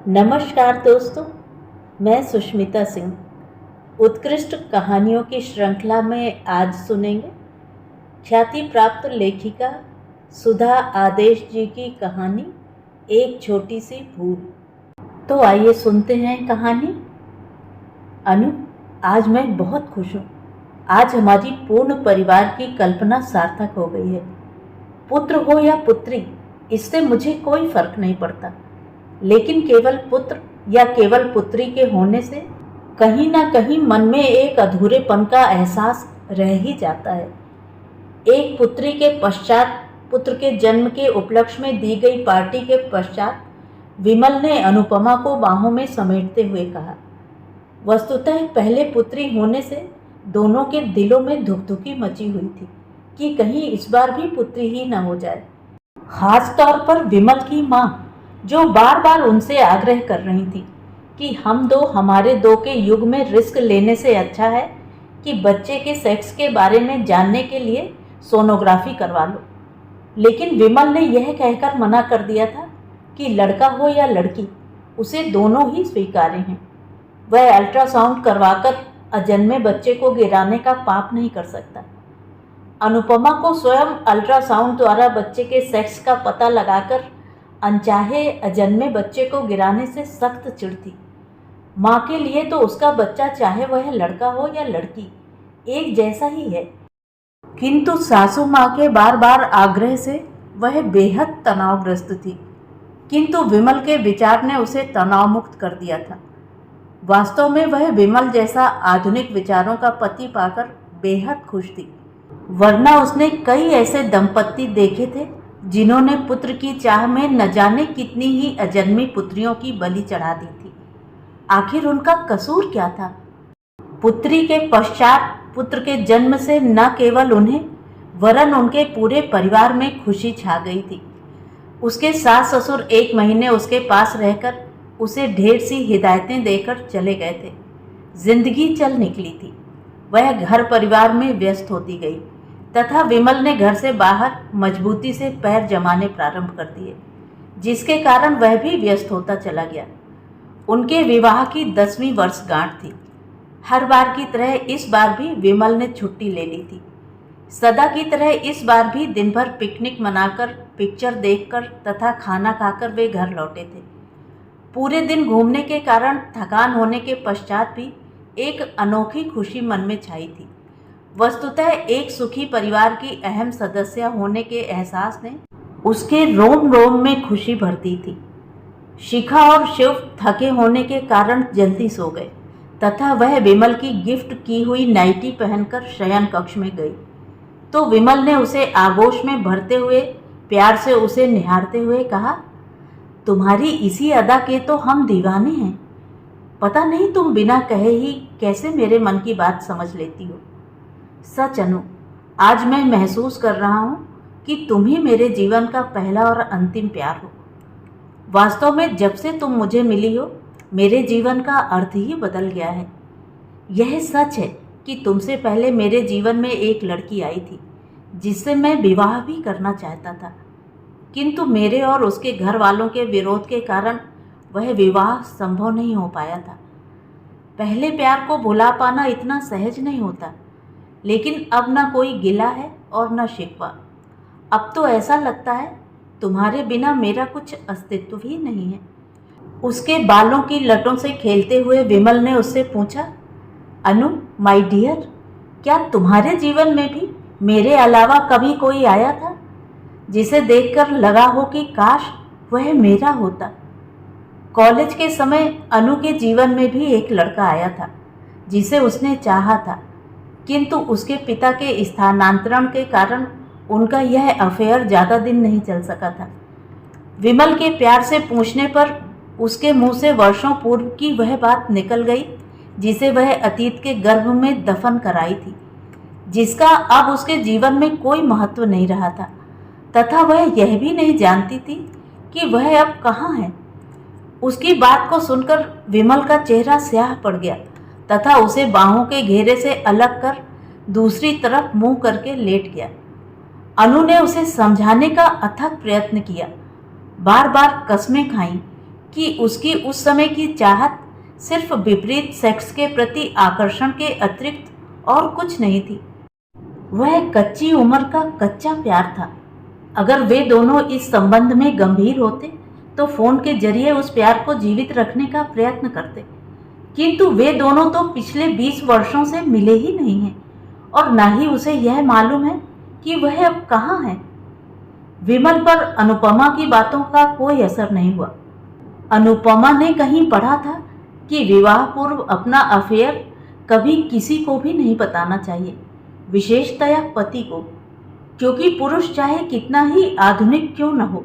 नमस्कार दोस्तों, मैं सुष्मिता सिंह। उत्कृष्ट कहानियों की श्रृंखला में आज सुनेंगे ख्याति प्राप्त लेखिका सुधा आदेश जी की कहानी एक छोटी सी भूल। तो आइए सुनते हैं कहानी। अनु, आज मैं बहुत खुश हूँ। आज हमारी पूर्ण परिवार की कल्पना सार्थक हो गई है। पुत्र हो या पुत्री, इससे मुझे कोई फर्क नहीं पड़ता, लेकिन केवल पुत्र या केवल पुत्री के होने से कहीं ना कहीं मन में एक अधूरेपन का एहसास रह ही जाता है। एक पुत्री के पश्चात, पुत्र के जन्म के उपलक्ष्य में दी गई पार्टी के पश्चात विमल ने अनुपमा को बाहों में समेटते हुए कहा, वस्तुतः पहले पुत्री होने से दोनों के दिलों में धुकधुकी मची हुई थी कि कहीं इस बार भी पुत्री ही न हो जाए। खास तौर पर विमल की माँ, जो बार बार उनसे आग्रह कर रही थी कि हमारे दो के युग में रिस्क लेने से अच्छा है कि बच्चे के सेक्स के बारे में जानने के लिए सोनोग्राफी करवा लो। लेकिन विमल ने यह कहकर मना कर दिया था कि लड़का हो या लड़की, उसे दोनों ही स्वीकार्य हैं। वह अल्ट्रासाउंड करवाकर अजन्मे बच्चे को गिराने का पाप नहीं कर सकता। अनुपमा को स्वयं अल्ट्रासाउंड द्वारा बच्चे के सेक्स का पता लगाकर अनचाहे अजन्मे बच्चे को गिराने से सख्त चिढ़ थी। माँ के लिए तो उसका बच्चा, चाहे वह लड़का हो या लड़की, एक जैसा ही है। किंतु सासू माँ के बार बार आग्रह से वह बेहद तनावग्रस्त थी। किंतु विमल के विचार ने उसे तनाव मुक्त कर दिया था। वास्तव में वह विमल जैसा आधुनिक विचारों का पति पाकर बेहद खुश थी, वरना उसने कई ऐसे दंपत्ति देखे थे जिन्होंने पुत्र की चाह में न जाने कितनी ही अजन्मी पुत्रियों की बलि चढ़ा दी थी। आखिर उनका कसूर क्या था? पुत्री के पश्चात पुत्र के जन्म से न केवल उन्हें वरन उनके पूरे परिवार में खुशी छा गई थी। उसके सास ससुर 1 महीने उसके पास रहकर उसे ढेर सी हिदायतें देकर चले गए थे। जिंदगी चल निकली थी। वह घर परिवार में व्यस्त होती गई तथा विमल ने घर से बाहर मजबूती से पैर जमाने प्रारंभ कर दिए, जिसके कारण वह भी व्यस्त होता चला गया। उनके विवाह की 10वीं वर्षगांठ थी। हर बार की तरह इस बार भी विमल ने छुट्टी ले ली थी। सदा की तरह इस बार भी दिन भर पिकनिक मनाकर, पिक्चर देखकर तथा खाना खाकर वे घर लौटे थे। पूरे दिन घूमने के कारण थकान होने के पश्चात भी एक अनोखी खुशी मन में छाई थी। वस्तुतः एक सुखी परिवार की अहम सदस्य होने के एहसास ने उसके रोम रोम में खुशी भर दी थी। शिखा और शिव थके होने के कारण जल्दी सो गए तथा वह विमल की गिफ्ट की हुई नाइटी पहनकर शयन कक्ष में गई तो विमल ने उसे आगोश में भरते हुए प्यार से उसे निहारते हुए कहा, तुम्हारी इसी अदा के तो हम दीवाने हैं। पता नहीं तुम बिना कहे ही कैसे मेरे मन की बात समझ लेती हो। सच अनु, आज मैं महसूस कर रहा हूँ कि तुम ही मेरे जीवन का पहला और अंतिम प्यार हो। वास्तव में जब से तुम मुझे मिली हो, मेरे जीवन का अर्थ ही बदल गया है। यह सच है कि तुमसे पहले मेरे जीवन में एक लड़की आई थी जिससे मैं विवाह भी करना चाहता था, किंतु मेरे और उसके घर वालों के विरोध के कारण वह विवाह संभव नहीं हो पाया था। पहले प्यार को भुला पाना इतना सहज नहीं होता, लेकिन अब न कोई गिला है और न शिकवा। अब तो ऐसा लगता है तुम्हारे बिना मेरा कुछ अस्तित्व ही नहीं है। उसके बालों की लटों से खेलते हुए विमल ने उससे पूछा, अनु माय डियर, क्या तुम्हारे जीवन में भी मेरे अलावा कभी कोई आया था जिसे देखकर लगा हो कि काश वह मेरा होता? कॉलेज के समय अनु के जीवन में भी एक लड़का आया था जिसे उसने चाहा था, किंतु उसके पिता के स्थानांतरण के कारण उनका यह अफेयर ज़्यादा दिन नहीं चल सका था। विमल के प्यार से पूछने पर उसके मुंह से वर्षों पूर्व की वह बात निकल गई जिसे वह अतीत के गर्भ में दफन कराई थी, जिसका अब उसके जीवन में कोई महत्व नहीं रहा था तथा वह यह भी नहीं जानती थी कि वह अब कहाँ है। उसकी बात को सुनकर विमल का चेहरा स्याह पड़ गया तथा उसे बाहों के घेरे से अलग कर दूसरी तरफ मुंह करके लेट गया। अनु ने उसे समझाने का अथक प्रयत्न किया, बार बार कस्में खाईं कि उसकी उस समय की चाहत सिर्फ विपरीत सेक्स के प्रति आकर्षण के अतिरिक्त और कुछ नहीं थी। वह कच्ची उम्र का कच्चा प्यार था। अगर वे दोनों इस संबंध में गंभीर होते तो फोन के जरिए उस प्यार को जीवित रखने का प्रयत्न करते, किंतु वे दोनों तो पिछले 20 वर्षों से मिले ही नहीं हैं और ना ही उसे यह मालूम है कि वह अब कहाँ है। विमल पर अनुपमा की बातों का कोई असर नहीं हुआ। अनुपमा ने कहीं पढ़ा था कि विवाह पूर्व अपना अफेयर कभी किसी को भी नहीं बताना चाहिए, विशेषतया पति को, क्योंकि पुरुष चाहे कितना ही आधुनिक क्यों न हो,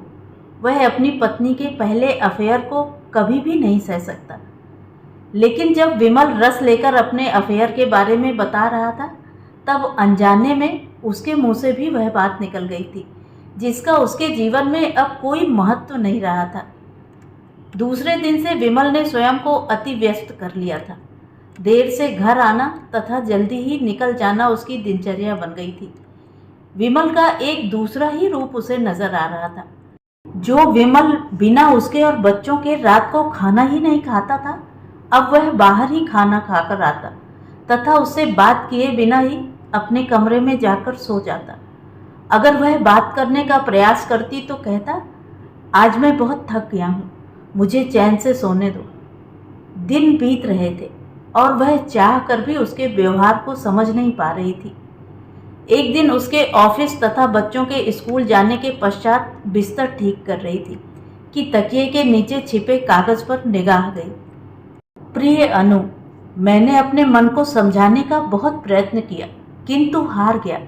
वह अपनी पत्नी के पहले अफेयर को कभी भी नहीं सह सकता। लेकिन जब विमल रस लेकर अपने अफेयर के बारे में बता रहा था, तब अनजाने में उसके मुंह से भी वह बात निकल गई थी जिसका उसके जीवन में अब कोई महत्व नहीं रहा था। दूसरे दिन से विमल ने स्वयं को अति व्यस्त कर लिया था। देर से घर आना तथा जल्दी ही निकल जाना उसकी दिनचर्या बन गई थी। विमल का एक दूसरा ही रूप उसे नजर आ रहा था। जो विमल बिना उसके और बच्चों के रात को खाना ही नहीं खाता था, अब वह बाहर ही खाना खाकर आता तथा उससे बात किए बिना ही अपने कमरे में जाकर सो जाता। अगर वह बात करने का प्रयास करती तो कहता, आज मैं बहुत थक गया हूँ, मुझे चैन से सोने दो। दिन बीत रहे थे और वह चाह कर भी उसके व्यवहार को समझ नहीं पा रही थी। एक दिन उसके ऑफिस तथा बच्चों के स्कूल जाने के पश्चात बिस्तर ठीक कर रही थी कि तकिए के नीचे छिपे कागज पर निगाह गई। प्रिय अनु, मैंने अपने मन को समझाने का बहुत प्रयत्न किया किंतु हार गया।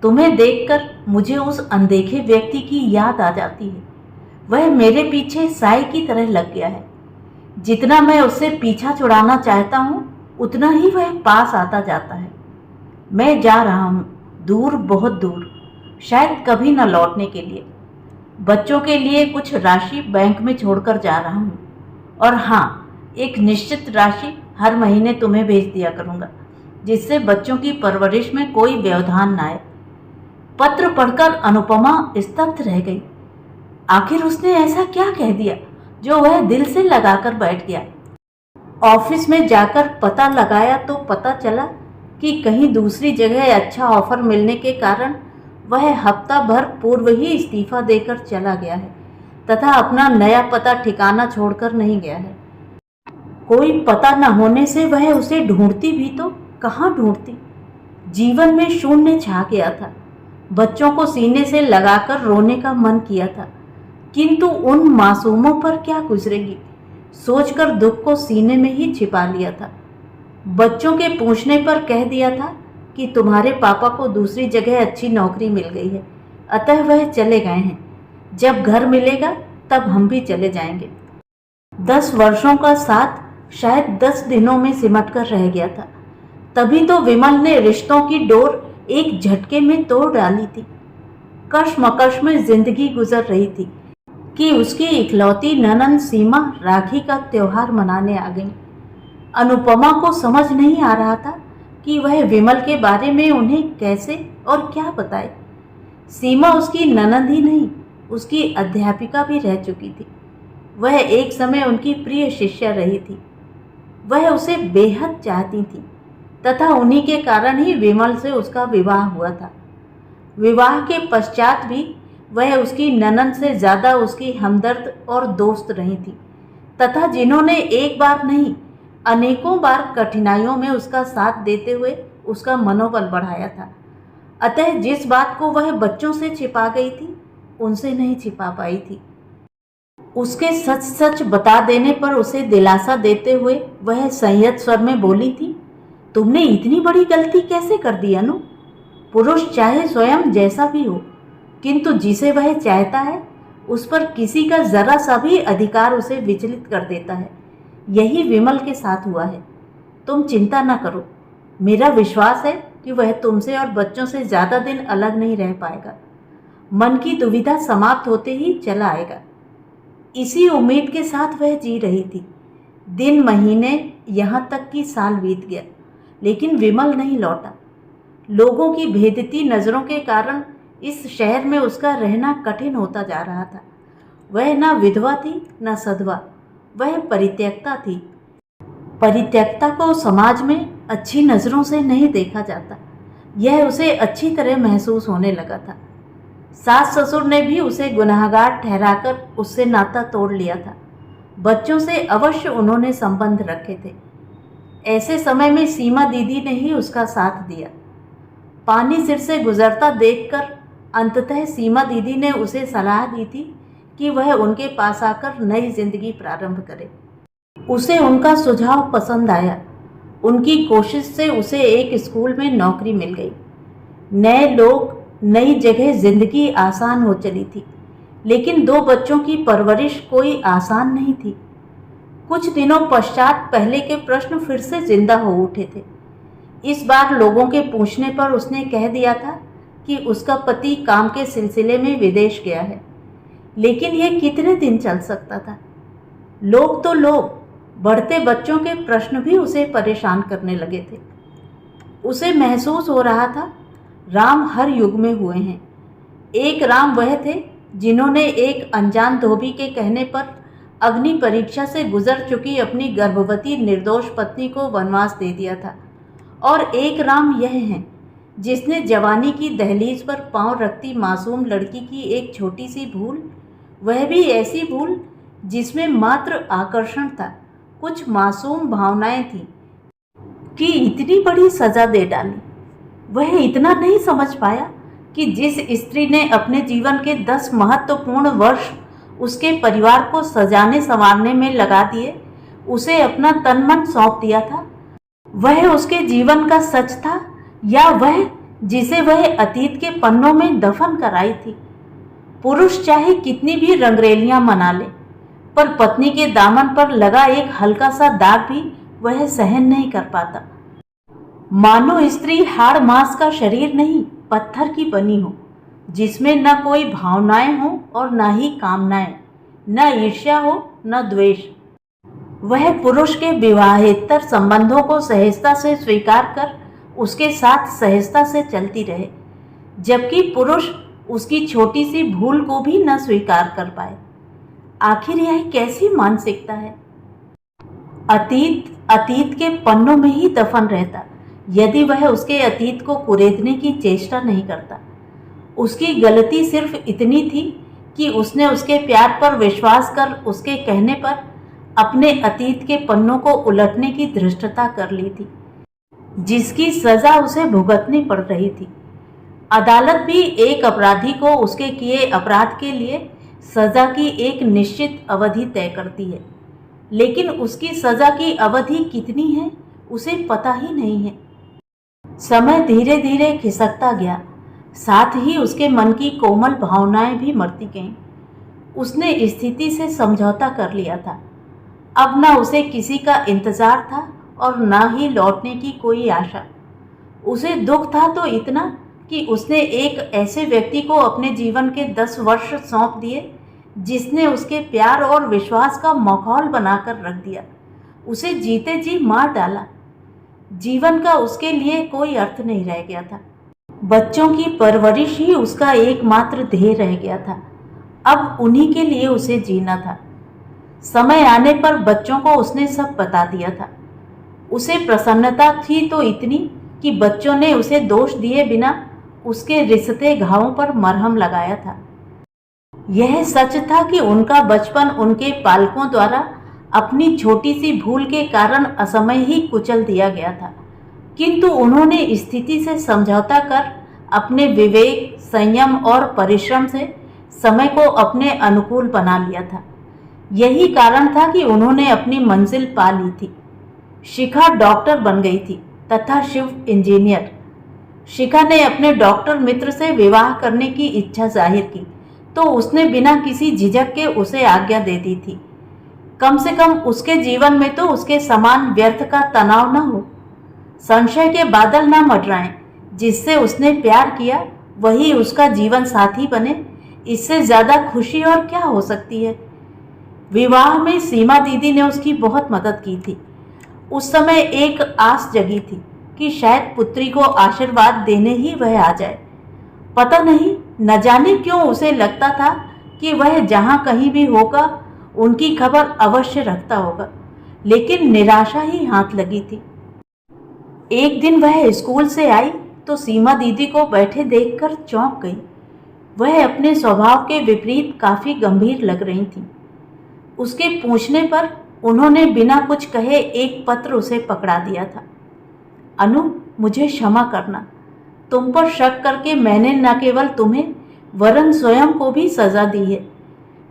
तुम्हें देखकर मुझे उस अनदेखे व्यक्ति की याद आ जाती है। वह मेरे पीछे साई की तरह लग गया है। जितना मैं उससे पीछा छुड़ाना चाहता हूँ उतना ही वह पास आता जाता है। मैं जा रहा हूँ, दूर, बहुत दूर, शायद कभी न लौटने के लिए। बच्चों के लिए कुछ राशि बैंक में छोड़कर जा रहा हूँ और हाँ, एक निश्चित राशि हर महीने तुम्हें भेज दिया करूँगा, जिससे बच्चों की परवरिश में कोई व्यवधान न आए। पत्र पढ़कर अनुपमा स्तब्ध रह गई। आखिर उसने ऐसा क्या कह दिया जो वह दिल से लगाकर बैठ गया। ऑफिस में जाकर पता लगाया तो पता चला कि कहीं दूसरी जगह अच्छा ऑफर मिलने के कारण वह हफ्ता भर पूर्व ही इस्तीफा देकर चला गया है तथा अपना नया पता ठिकाना छोड़कर नहीं गया है। कोई पता न होने से वह उसे ढूंढती भी तो कहाँ ढूंढती। जीवन में शून्य छा गया था। बच्चों को सीने से लगाकर रोने का मन किया था, किंतु उन मासूमों पर क्या गुजरेगी सोचकर दुख को सीने में ही छिपा लिया था। बच्चों के पूछने पर कह दिया था कि तुम्हारे पापा को दूसरी जगह अच्छी नौकरी मिल गई है, अतः वह चले गए हैं। जब घर मिलेगा तब हम भी चले जाएंगे। 10 वर्षों का साथ शायद 10 दिनों में सिमट कर रह गया था। तभी तो विमल ने रिश्तों की डोर एक झटके में तोड़ डाली थी। कश्मकश में जिंदगी गुजर रही थी कि उसकी इकलौती ननंद सीमा राखी का त्योहार मनाने आ गई। अनुपमा को समझ नहीं आ रहा था कि वह विमल के बारे में उन्हें कैसे और क्या बताए। सीमा उसकी ननंद ही नहीं, उसकी अध्यापिका भी रह चुकी थी। वह एक समय उनकी प्रिय शिष्या रही थी। वह उसे बेहद चाहती थी तथा उन्हीं के कारण ही विमल से उसका विवाह हुआ था। विवाह के पश्चात भी वह उसकी ननंद से ज़्यादा उसकी हमदर्द और दोस्त रही थी तथा जिन्होंने एक बार नहीं अनेकों बार कठिनाइयों में उसका साथ देते हुए उसका मनोबल बढ़ाया था। अतः जिस बात को वह बच्चों से छिपा गई थी उनसे नहीं छिपा पाई थी। उसके सच सच बता देने पर उसे दिलासा देते हुए वह संयत स्वर में बोली थी, तुमने इतनी बड़ी गलती कैसे कर दी अनु? पुरुष चाहे स्वयं जैसा भी हो, किंतु जिसे वह चाहता है उस पर किसी का जरा सा भी अधिकार उसे विचलित कर देता है। यही विमल के साथ हुआ है। तुम चिंता न करो, मेरा विश्वास है कि वह तुमसे और बच्चों से ज़्यादा दिन अलग नहीं रह पाएगा। मन की दुविधा समाप्त होते ही चला आएगा। इसी उम्मीद के साथ वह जी रही थी। दिन, महीने, यहाँ तक कि साल बीत गया, लेकिन विमल नहीं लौटा। लोगों की भेदती नज़रों के कारण इस शहर में उसका रहना कठिन होता जा रहा था। वह न विधवा थी न सधवा, वह परित्यक्ता थी। परित्यक्ता को समाज में अच्छी नज़रों से नहीं देखा जाता, यह उसे अच्छी तरह महसूस होने लगा था। सास ससुर ने भी उसे गुनहगार ठहराकर उससे नाता तोड़ लिया था। बच्चों से अवश्य उन्होंने संबंध रखे थे। ऐसे समय में सीमा दीदी ने ही उसका साथ दिया। पानी सिर से गुजरता देखकर अंततः सीमा दीदी ने उसे सलाह दी थी कि वह उनके पास आकर नई जिंदगी प्रारंभ करे। उसे उनका सुझाव पसंद आया। उनकी कोशिश से उसे एक स्कूल में नौकरी मिल गई। नए लोग, नई जगह, जिंदगी आसान हो चली थी। लेकिन 2 बच्चों की परवरिश कोई आसान नहीं थी। कुछ दिनों पश्चात पहले के प्रश्न फिर से जिंदा हो उठे थे। इस बार लोगों के पूछने पर उसने कह दिया था कि उसका पति काम के सिलसिले में विदेश गया है। लेकिन यह कितने दिन चल सकता था? लोग तो लोग, बढ़ते बच्चों के प्रश्न भी उसे परेशान करने लगे थे। उसे महसूस हो रहा था राम हर युग में हुए हैं। एक राम वह थे जिन्होंने एक अनजान धोबी के कहने पर अग्नि परीक्षा से गुजर चुकी अपनी गर्भवती निर्दोष पत्नी को वनवास दे दिया था, और एक राम यह हैं जिसने जवानी की दहलीज पर पांव रखती मासूम लड़की की एक छोटी सी भूल, वह भी ऐसी भूल जिसमें मात्र आकर्षण था, कुछ मासूम भावनाएं थीं, कि इतनी बड़ी सजा दे डाली। वह इतना नहीं समझ पाया कि जिस स्त्री ने अपने जीवन के 10 महत्वपूर्ण वर्ष उसके परिवार को सजाने संवारने में लगा दिए, उसे अपना तन मन सौंप दिया था, वह उसके जीवन का सच था या वह जिसे वह अतीत के पन्नों में दफन कराई थी। पुरुष चाहे कितनी भी रंगरेलियां मना ले, पर पत्नी के दामन पर लगा एक हल्का सा दाग भी वह सहन नहीं कर पाता। मानो स्त्री हाड़ मांस का शरीर नहीं, पत्थर की बनी हो, जिसमें न कोई भावनाएं हो और न ही कामनाएं, न ईर्ष्या हो न द्वेष। वह पुरुष के विवाहेतर संबंधों को सहजता से स्वीकार कर उसके साथ सहजता से चलती रहे, जबकि पुरुष उसकी छोटी सी भूल को भी न स्वीकार कर पाए। आखिर यह कैसी मानसिकता है? अतीत के पन्नों में ही दफन रहता यदि वह उसके अतीत को कुरेदने की चेष्टा नहीं करता। उसकी गलती सिर्फ इतनी थी कि उसने उसके प्यार पर विश्वास कर उसके कहने पर अपने अतीत के पन्नों को उलटने की धृष्टता कर ली थी, जिसकी सजा उसे भुगतनी पड़ रही थी। अदालत भी एक अपराधी को उसके किए अपराध के लिए सजा की एक निश्चित अवधि तय करती है, लेकिन उसकी सजा की अवधि कितनी है उसे पता ही नहीं है। समय धीरे धीरे खिसकता गया, साथ ही उसके मन की कोमल भावनाएं भी मरती गईं। उसने स्थिति से समझौता कर लिया था। अब न उसे किसी का इंतजार था और न ही लौटने की कोई आशा। उसे दुख था तो इतना कि उसने एक ऐसे व्यक्ति को अपने जीवन के 10 वर्ष सौंप दिए जिसने उसके प्यार और विश्वास का माहौल बनाकर रख दिया, उसे जीते जी मार डाला। जीवन का उसके लिए कोई अर्थ नहीं रह गया था। बच्चों की परवरिश ही उसका एकमात्र ध्येय रह गया था। अब उन्हीं के लिए उसे जीना था। समय आने पर बच्चों को उसने सब बता दिया था। उसे प्रसन्नता थी तो इतनी कि बच्चों ने उसे दोष दिए बिना उसके रिश्ते घावों पर मरहम लगाया था। यह सच था कि उनका बचपन उनके पालकों द्वारा अपनी छोटी सी भूल के कारण असमय ही कुचल दिया गया था, किंतु उन्होंने स्थिति से समझौता कर अपने विवेक, संयम और परिश्रम से समय को अपने अनुकूल बना लिया था। यही कारण था कि उन्होंने अपनी मंजिल पा ली थी। शिखा डॉक्टर बन गई थी तथा शिव इंजीनियर। शिखा ने अपने डॉक्टर मित्र से विवाह करने की इच्छा जाहिर की तो उसने बिना किसी झिझक के उसे आज्ञा दे दी थी। कम से कम उसके जीवन में तो उसके समान व्यर्थ का तनाव न हो, संशय के बादल न मंडराएं। जिससे उसने प्यार किया वही उसका जीवन साथी बने, इससे ज्यादा खुशी और क्या हो सकती है। विवाह में सीमा दीदी ने उसकी बहुत मदद की थी। उस समय एक आस जगी थी कि शायद पुत्री को आशीर्वाद देने ही वह आ जाए। पता नहीं, न जाने क्यों उसे लगता था कि वह जहाँ कहीं भी होगा उनकी खबर अवश्य रखता होगा, लेकिन निराशा ही हाथ लगी थी। एक दिन वह स्कूल से आई तो सीमा दीदी को बैठे देखकर चौंक गई। वह अपने स्वभाव के विपरीत काफी गंभीर लग रही थी। उसके पूछने पर उन्होंने बिना कुछ कहे एक पत्र उसे पकड़ा दिया था। अनु, मुझे क्षमा करना। तुम पर शक करके मैंने न केवल तुम्हें वरन स्वयं को भी सजा दी है।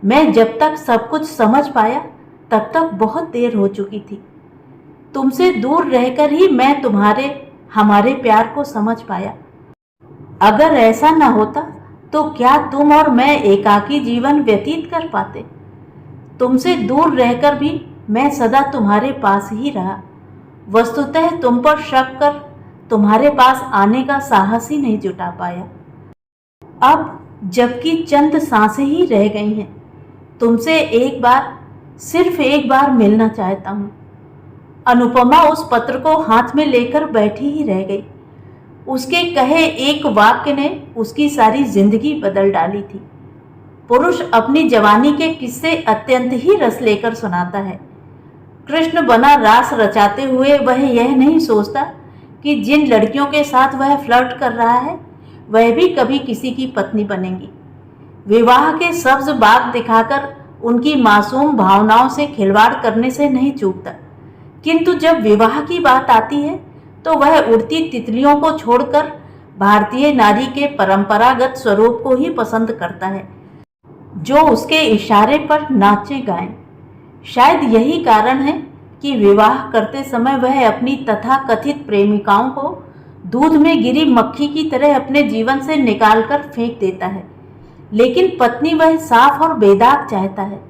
मैं जब तक सब कुछ समझ पाया तब तक बहुत देर हो चुकी थी। तुमसे दूर रहकर ही मैं हमारे प्यार को समझ पाया। अगर ऐसा न होता तो क्या तुम और मैं एकाकी जीवन व्यतीत कर पाते? तुमसे दूर रहकर भी मैं सदा तुम्हारे पास ही रहा। वस्तुतः तुम पर शक कर तुम्हारे पास आने का साहस ही नहीं जुटा पाया। अब जबकि चंद सांसें ही रह गई हैं, तुमसे सिर्फ एक बार मिलना चाहता हूँ। अनुपमा उस पत्र को हाथ में लेकर बैठी ही रह गई। उसके कहे एक वाक्य ने उसकी सारी जिंदगी बदल डाली थी। पुरुष अपनी जवानी के किस्से अत्यंत ही रस लेकर सुनाता है। कृष्ण बना रास रचाते हुए वह यह नहीं सोचता कि जिन लड़कियों के साथ वह फ्लर्ट कर रहा है वह भी कभी किसी की पत्नी बनेंगी। विवाह के सब्ज बाग दिखाकर उनकी मासूम भावनाओं से खिलवाड़ करने से नहीं चूकता, किंतु जब विवाह की बात आती है तो वह उड़ती तितलियों को छोड़कर भारतीय नारी के परंपरागत स्वरूप को ही पसंद करता है, जो उसके इशारे पर नाचे गाएं। शायद यही कारण है कि विवाह करते समय वह अपनी तथाकथित प्रेमिकाओं को दूध में गिरी मक्खी की तरह अपने जीवन से निकालकर फेंक देता है, लेकिन पत्नी वह साफ और बेदाग चाहता है।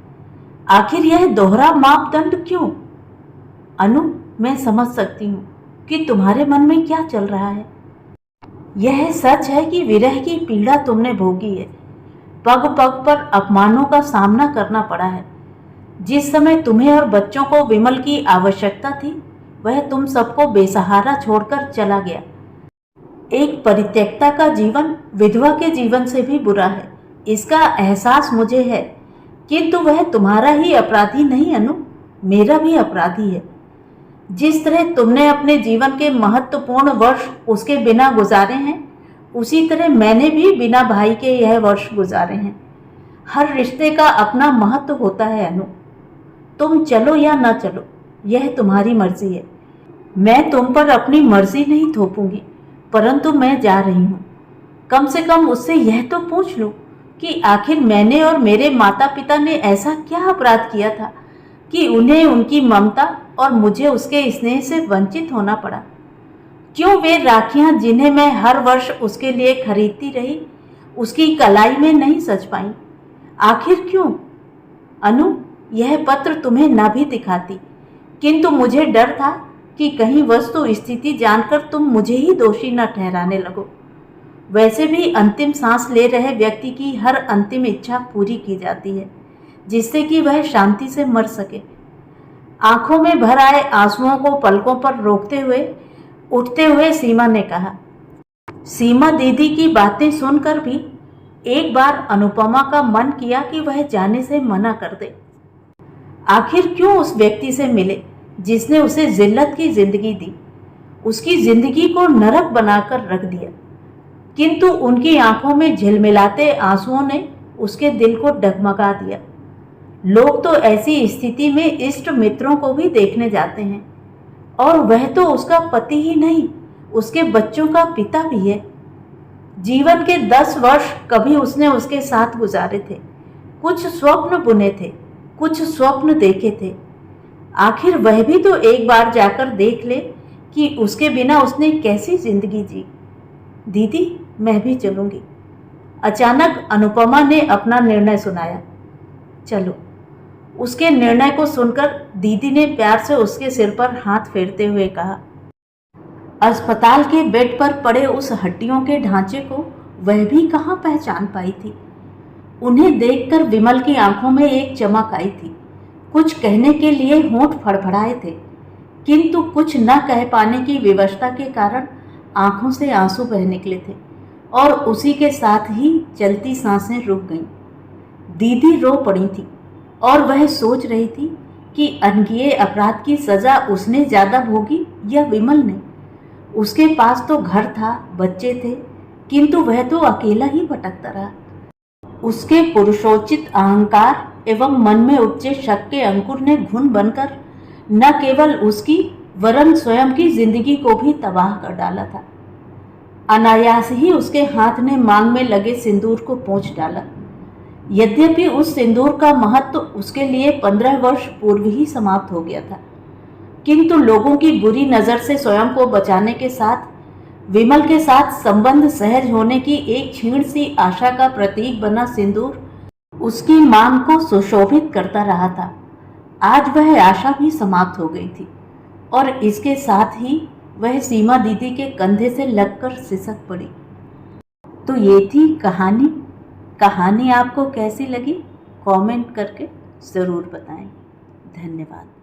आखिर यह दोहरा मापदंड क्यों? अनु, मैं समझ सकती हूँ कि तुम्हारे मन में क्या चल रहा है। यह सच है कि विरह की पीड़ा तुमने भोगी है। पग पग पर अपमानों का सामना करना पड़ा है। जिस समय तुम्हें और बच्चों को विमल की आवश्यकता थी वह तुम सबको बेसहारा छोड़कर चला गया। एक परित्यक्ता का जीवन विधवा के जीवन से भी बुरा है, इसका एहसास मुझे है, किंतु वह तुम्हारा ही अपराधी नहीं अनु, मेरा भी अपराधी है। जिस तरह तुमने अपने जीवन के महत्वपूर्ण वर्ष उसके बिना गुजारे हैं, उसी तरह मैंने भी बिना भाई के यह वर्ष गुजारे हैं। हर रिश्ते का अपना महत्व होता है अनु। तुम चलो या ना चलो, यह तुम्हारी मर्जी है। मैं तुम पर अपनी मर्जी नहीं थोपूंगी, परंतु मैं जा रही हूँ। कम से कम उससे यह तो पूछ लो कि आखिर मैंने और मेरे माता पिता ने ऐसा क्या अपराध किया था कि उन्हें उनकी ममता और मुझे उसके स्नेह से वंचित होना पड़ा। क्यों वे राखियां जिन्हें मैं हर वर्ष उसके लिए खरीदती रही उसकी कलाई में नहीं सज पाई? आखिर क्यों? अनु, यह पत्र तुम्हें न भी दिखाती, किंतु मुझे डर था कि कहीं वस्तु स्थिति जानकर तुम मुझे ही दोषी न ठहराने लगो। वैसे भी अंतिम सांस ले रहे व्यक्ति की हर अंतिम इच्छा पूरी की जाती है, जिससे कि वह शांति से मर सके। आंखों में भर आए आंसुओं को पलकों पर रोकते हुए उठते हुए सीमा ने कहा। सीमा दीदी की बातें सुनकर भी एक बार अनुपमा का मन किया कि वह जाने से मना कर दे। आखिर क्यों उस व्यक्ति से मिले जिसने उसे जिल्लत की जिंदगी दी, उसकी जिंदगी को नरक बनाकर रख दिया। किंतु उनकी आंखों में झिलमिलाते आंसुओं ने उसके दिल को डगमगा दिया। लोग तो ऐसी स्थिति में इष्ट मित्रों को भी देखने जाते हैं, और वह तो उसका पति ही नहीं, उसके बच्चों का पिता भी है। जीवन के 10 वर्ष कभी उसने उसके साथ गुजारे थे, कुछ स्वप्न बुने थे, कुछ स्वप्न देखे थे। आखिर वह भी तो एक बार जाकर देख ले कि उसके बिना उसने कैसी जिंदगी जी। दीदी, मैं भी चलूंगी। अचानक अनुपमा ने अपना निर्णय सुनाया। चलो। उसके निर्णय को सुनकर दीदी ने प्यार से उसके सिर पर हाथ फेरते हुए कहा। अस्पताल के बेड पर पड़े उस हड्डियों के ढांचे को वह भी कहाँ पहचान पाई थी। उन्हें देखकर विमल की आंखों में एक चमक आई थी। कुछ कहने के लिए होंठ फड़फड़ाए थे, किंतु कुछ न कह पाने की विवशता के कारण आंखों से आंसू बह निकले थे और उसी के साथ ही चलती सांसें रुक गईं। दीदी रो पड़ी थी और वह सोच रही थी कि अनगिए अपराध की सजा उसने ज्यादा भोगी या विमल ने। उसके पास तो घर था, बच्चे थे, किंतु वह तो अकेला ही भटकता रहा। उसके पुरुषोचित अहंकार एवं मन में उपजे शक के अंकुर ने घुन बनकर न केवल उसकी वरन स्वयं की जिंदगी को भी तबाह कर डाला था। अनायास ही उसके हाथ ने मांग में लगे सिंदूर को पोंछ डाला। यद्यपि उस सिंदूर का महत्व उसके लिए 15 वर्ष पूर्व ही समाप्त हो गया था, किंतु लोगों की बुरी नजर से स्वयं को बचाने के साथ विमल के साथ संबंध सहज होने की एक क्षीण सी आशा का प्रतीक बना सिंदूर उसकी मांग को सुशोभित करता रहा था। आज वह आशा भी समाप्त हो गई थी और इसके साथ ही वह सीमा दीदी के कंधे से लगकर सिसक पड़ी। तो ये थी कहानी। कहानी आपको कैसी लगी कमेंट करके ज़रूर बताएं। धन्यवाद।